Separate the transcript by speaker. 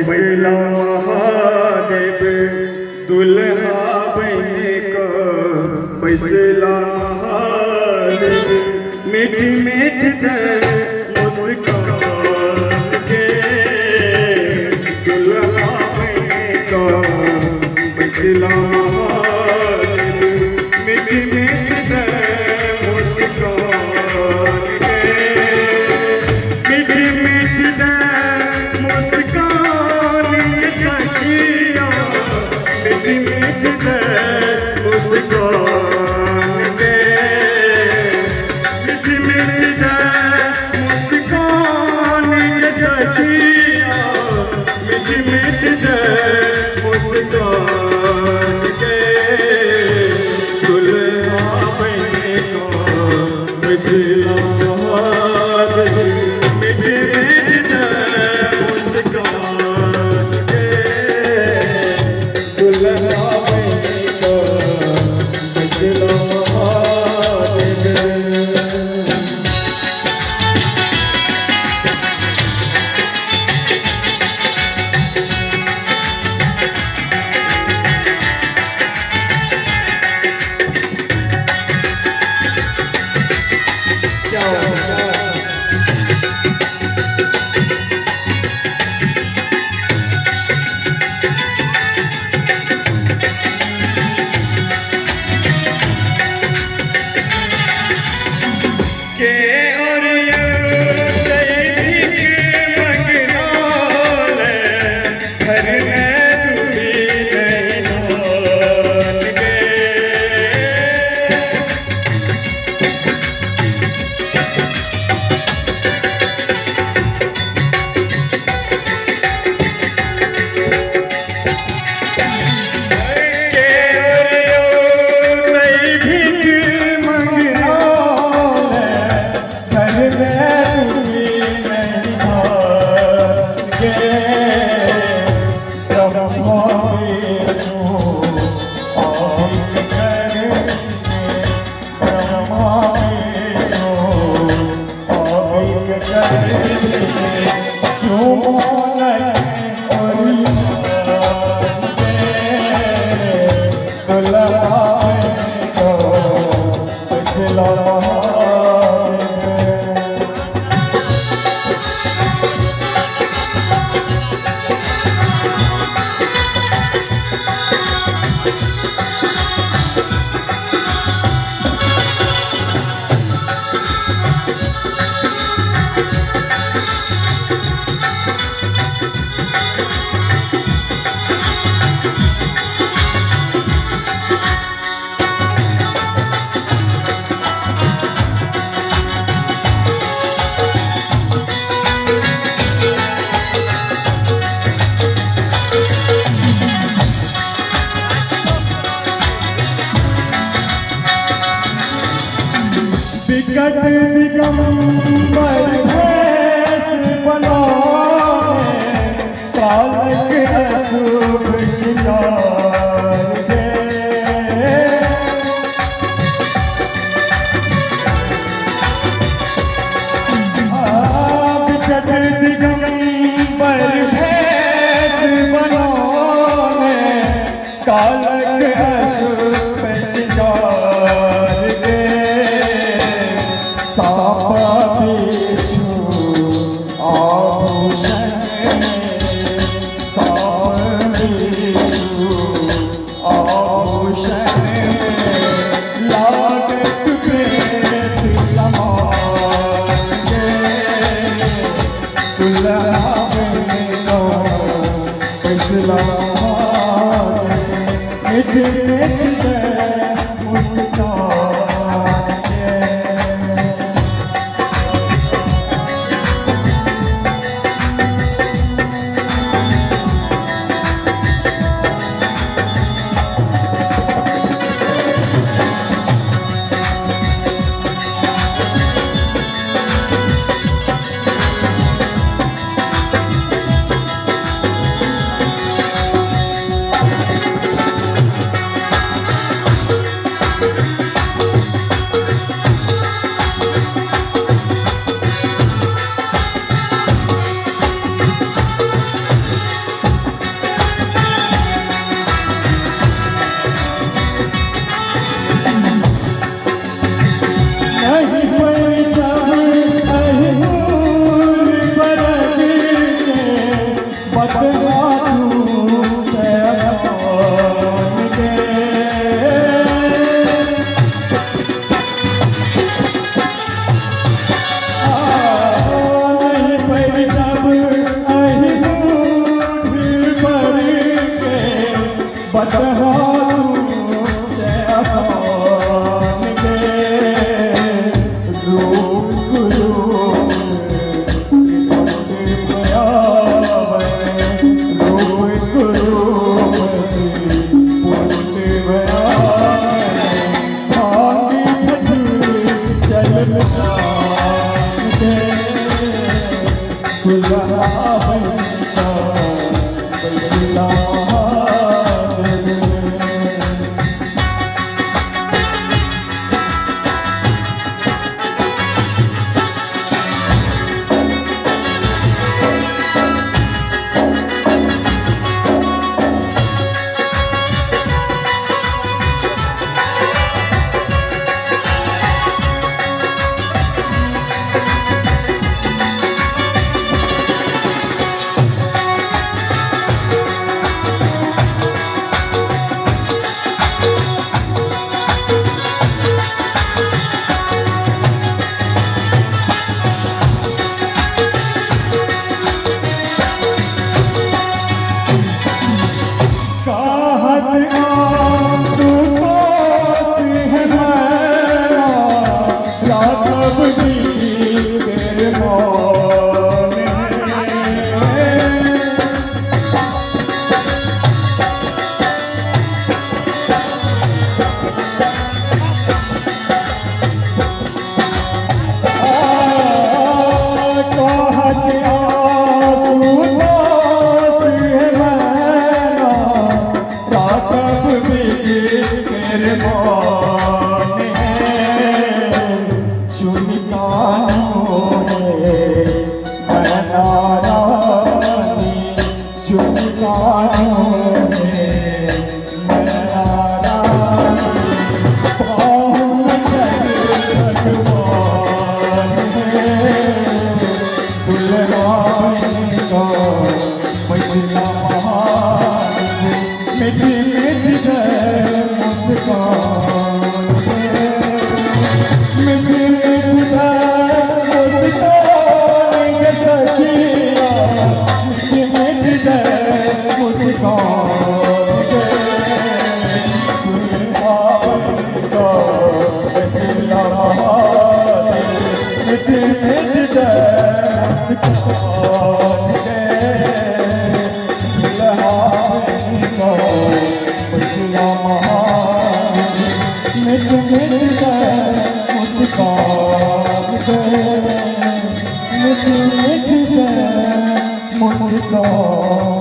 Speaker 1: फैसला महादेव दुल्हा बने का फैसला महादेव मीठ मीठ दे मुस्कान के दुल्हा बने का फैसला महादेव मीठ मीठ दे मुस्कान के मीठ मीठ दे मुस्कान ये सखिया मीठ मीठ दे मुस्कान के मीठ मीठ दे मुस्कान ये सखिया मीठ मीठ दे मुस्कान के दुल्हा बने का फैसला मीठ मीठ दे मुस्कान के दुल्हा बने का फैसला विकट दिगंबर भेष बनोने कालक अशुभ शिकार दे विकट दिगंबर भेष बनोने कालक अशुभ शिकार दे आभूषण लागत प्रेत समान दुल्हा बने का फैसला मीठ मीठ दे मुस्कान मीठी मीठी मुस्कान के सखिया, मीठी मीठी मुस्कान के गुलबान को बसिला मीठी मीठी मुस्कान के गुलबान को बसिला मीठी मीठी मुस्कान के मीठी मीठी मुस्कान।